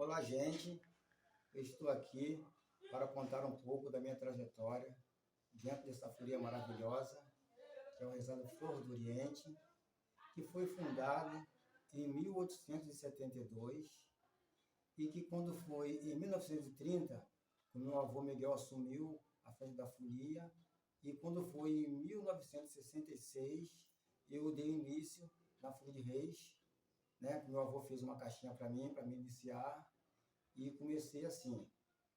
Olá, gente. Eu estou aqui para contar um pouco da minha trajetória dentro dessa folia maravilhosa, que é o Rezado Flor do Oriente, que foi fundado em 1872 e que, quando foi em 1930, o meu avô Miguel assumiu a frente da folia, e quando foi em 1966, eu dei início na Folia de Reis, né? Meu avô fez uma caixinha para mim iniciar, e comecei assim,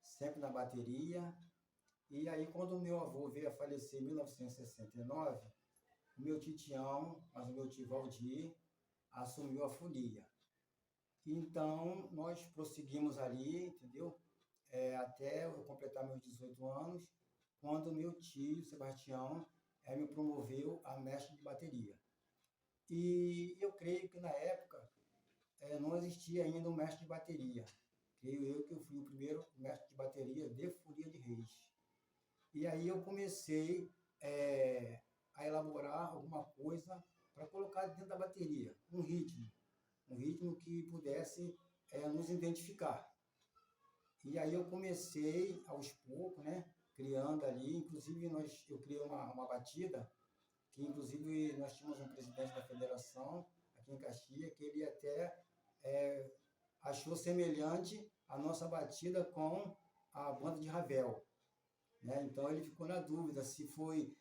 sempre na bateria. E aí, quando o meu avô veio a falecer em 1969, o meu tio Tião, mas o meu tio Valdir, assumiu a folia. Então, nós prosseguimos ali, entendeu? Até eu completar meus 18 anos, quando o meu tio, Sebastião, me promoveu a mestre de bateria. E eu creio que na época não existia ainda um mestre de bateria. Creio eu que eu fui o primeiro mestre de bateria de Folia de Reis. E aí eu comecei a elaborar alguma coisa para colocar dentro da bateria, um ritmo que pudesse nos identificar. E aí eu comecei aos poucos, né, criando ali, inclusive eu criei uma batida, que inclusive nós tínhamos um presidente da federação aqui em Caxias, que ele até achou semelhante a nossa batida com a banda de Ravel, né? Então ele ficou na dúvida se foi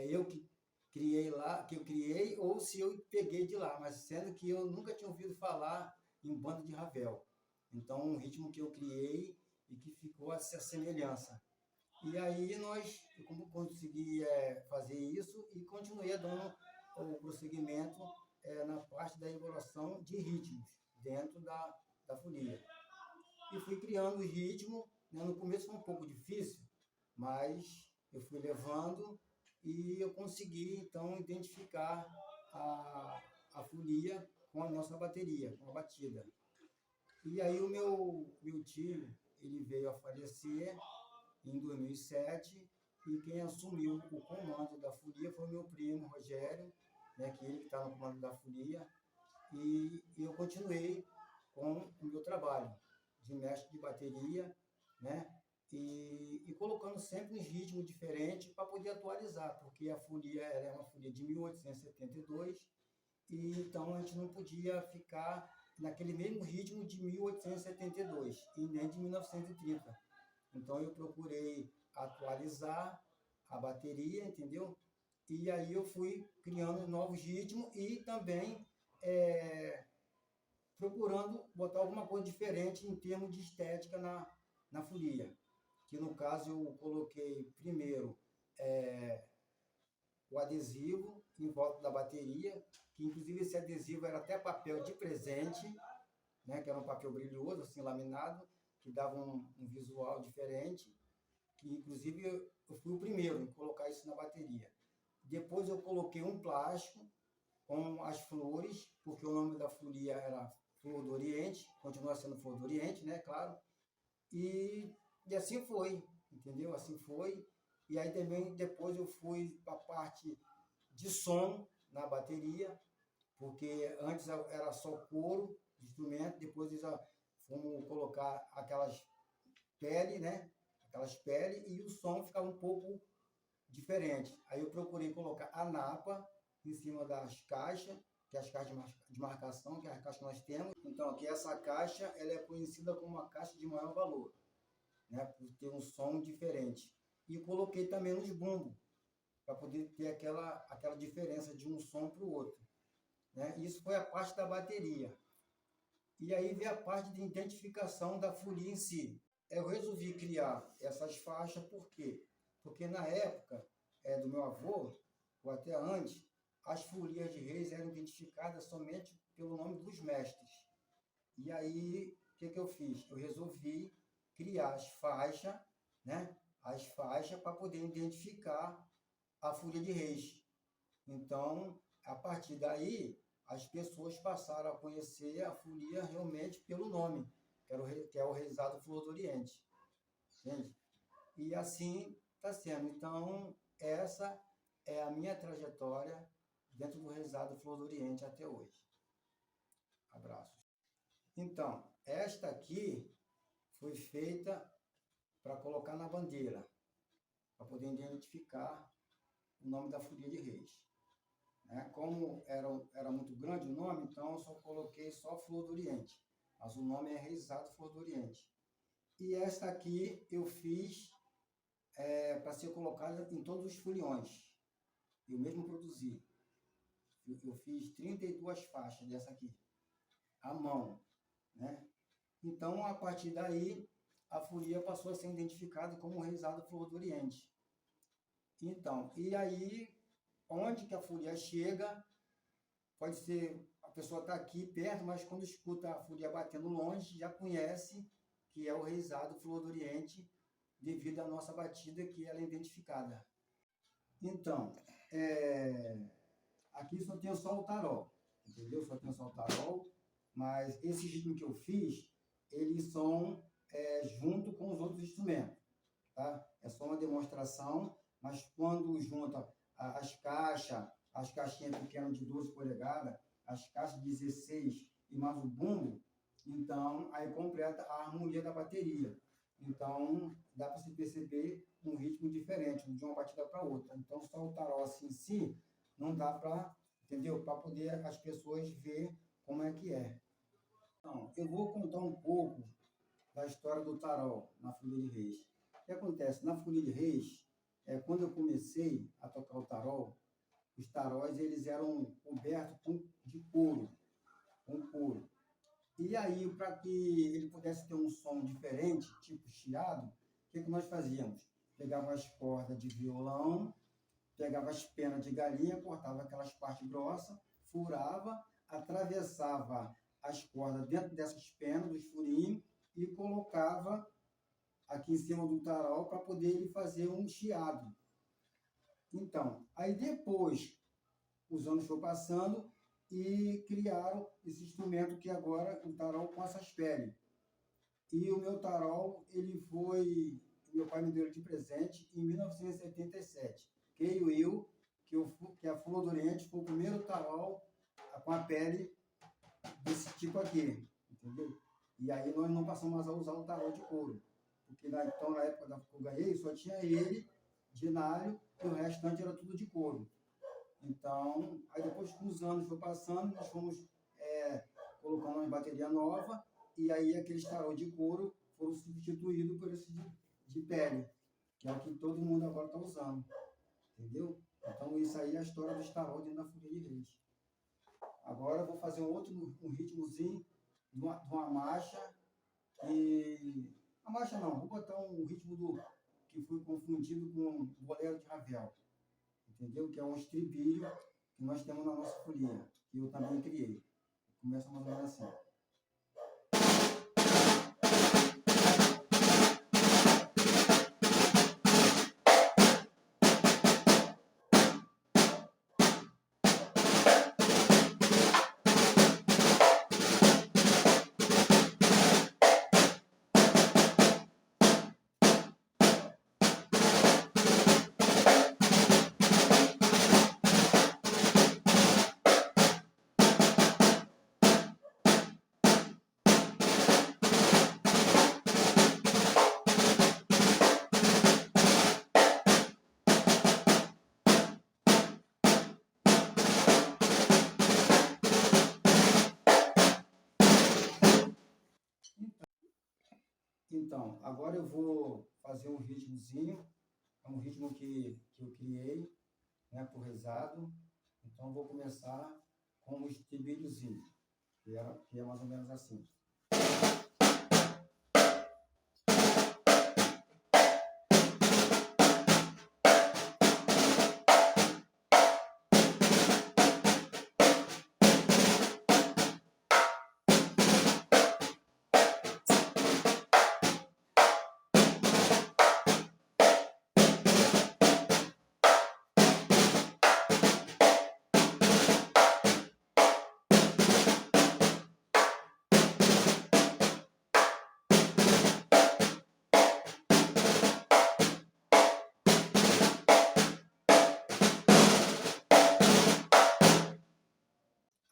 eu que criei lá, que eu criei, ou se eu peguei de lá, mas sendo que eu nunca tinha ouvido falar em banda de Ravel. Então um ritmo que eu criei e que ficou essa semelhança. E aí eu consegui fazer isso e continuei dando o prosseguimento na parte da elaboração de ritmos dentro da folia. E fui criando o ritmo, né? No começo foi um pouco difícil, mas eu fui levando e eu consegui, então, identificar a folia com a nossa bateria, com a batida. E aí o meu tio, ele veio a falecer em 2007, e quem assumiu o comando da folia foi o meu primo, Rogério, né, que ele está no comando da folia, e eu continuei com o meu trabalho de mestre de bateria, né, e colocando sempre um ritmo diferente para poder atualizar, porque a folia é uma folia de 1872, e então a gente não podia ficar naquele mesmo ritmo de 1872 e nem de 1930. Então eu procurei atualizar a bateria, entendeu? E aí eu fui criando novos ritmos e também procurando botar alguma coisa diferente em termos de estética na folia. Que no caso eu coloquei primeiro o adesivo em volta da bateria, que inclusive esse adesivo era até papel de presente, né, que era um papel brilhoso, assim, laminado, que dava um visual diferente, que inclusive eu fui o primeiro em colocar isso na bateria. Depois eu coloquei um plástico com as flores, porque o nome da folia era Flor do Oriente, continua sendo Flor do Oriente, né, claro. E assim foi, entendeu? Assim foi. E aí também depois eu fui para a parte de som na bateria, porque antes era só couro de instrumento, depois já fomos colocar aquelas pele, né? Aquelas peles, e o som ficava um pouco diferente. Aí eu procurei colocar a napa em cima das caixas, que é as caixas de marcação, que é a caixa que nós temos. Então, aqui essa caixa, ela é conhecida como uma caixa de maior valor, né? Por ter um som diferente. E coloquei também nos bumbos, para poder ter aquela diferença de um som para o outro, né? Isso foi a parte da bateria. E aí veio a parte de identificação da folia em si. Eu resolvi criar essas faixas, por quê? Porque na época do meu avô, ou até antes, as folias de reis eram identificadas somente pelo nome dos mestres. E aí, o que eu fiz? Eu resolvi criar as faixas, né? As faixas para poder identificar a folia de reis. Então, a partir daí, as pessoas passaram a conhecer a folia realmente pelo nome, que é o Rezado Flor do Oriente. Entende? E assim está sendo. Então, essa é a minha trajetória dentro do Rezado Flor do Oriente até hoje. Abraços. Então, esta aqui foi feita para colocar na bandeira, para poder identificar o nome da Folia de Reis. Né? Como era muito grande o nome, então eu só coloquei só Flor do Oriente, mas o nome é Reisado Flor do Oriente. E esta aqui eu fiz para ser colocada em todos os foliões. Eu mesmo produzi. Eu fiz 32 faixas dessa aqui, à mão, né? Então, a partir daí, a folia passou a ser identificada como Reisado Flor do Oriente. Então, e aí, onde que a folia chega, pode ser, a pessoa está aqui perto, mas quando escuta a folia batendo longe, já conhece que é o Reisado Flor do Oriente, devido à nossa batida, que ela é identificada. Então, aqui só tem só o tarol, entendeu? Só tem só o tarol, mas esse ritmo que eu fiz, eles são junto com os outros instrumentos, tá? É só uma demonstração, mas quando junta as caixinhas pequenas de 12 polegadas, as caixas de 16 e mais o bumbo, então aí completa a harmonia da bateria. Então dá para se perceber um ritmo diferente de uma batida para outra. Então só o tarol assim em si não dá para, entendeu? Para poder as pessoas ver como é que é. Então, eu vou contar um pouco da história do tarol na Folia de Reis. O que acontece? Na Folia de Reis, quando eu comecei a tocar o tarol, os taróis eles eram cobertos de couro, com couro. E aí, para que ele pudesse ter um som diferente, tipo chiado, o que nós fazíamos? Pegava as cordas de violão, pegava as penas de galinha, cortava aquelas partes grossas, furava, atravessava as cordas dentro dessas penas, dos furinhos, e colocava aqui em cima do tarol para poder ele fazer um chiado. Então, aí depois, os anos foram passando e criaram esse instrumento que agora o tarol com essas peles. E o meu tarol, meu pai me deu de presente em 1977. Creio eu que a Flor do Oriente foi o primeiro tarol com a pele desse tipo aqui, entendeu? E aí nós não passamos mais a usar o tarol de couro, porque na época que eu ganhei, só tinha ele de nalho e o restante era tudo de couro. Então, aí depois que os anos foram passando, nós fomos colocando uma bateria nova, e aí aqueles tarol de couro foram substituídos por esse de pele, que é o que todo mundo agora está usando, entendeu? Então, isso aí é a história dos tarol dentro da Folia de Reis. Agora eu vou fazer um ritmozinho de uma marcha, a marcha não, vou botar um ritmo que foi confundido com o bolero de Ravel, entendeu? Que é um estribilho que nós temos na nossa folia, que eu também criei. Começa mais ou menos assim. Então, agora eu vou fazer um ritmozinho, é um ritmo que eu criei, né, por rezado. Então, eu vou começar com o estribilhozinho, que é mais ou menos assim.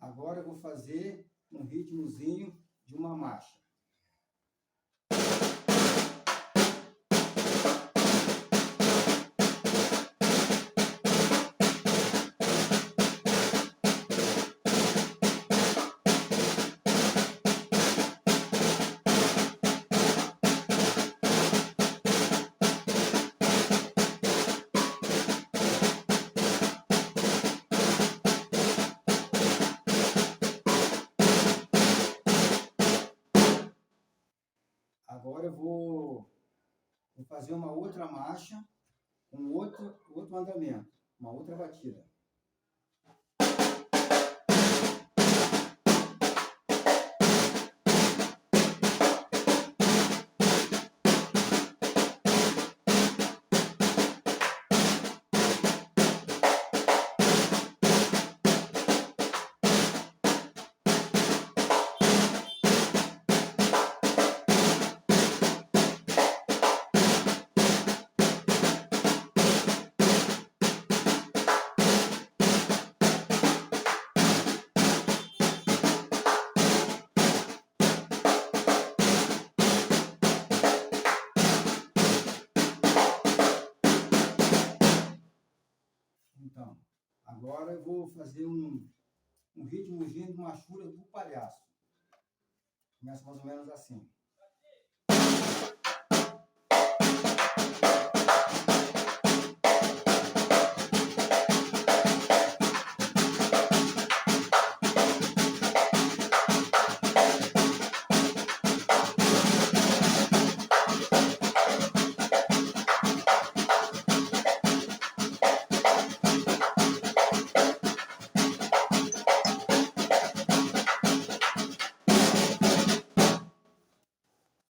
Agora eu vou fazer um ritmozinho de uma marcha. Agora eu vou fazer uma outra marcha, com outro andamento, uma outra batida. Então, agora eu vou fazer um ritmozinho de uma chula do palhaço. Começa mais ou menos assim.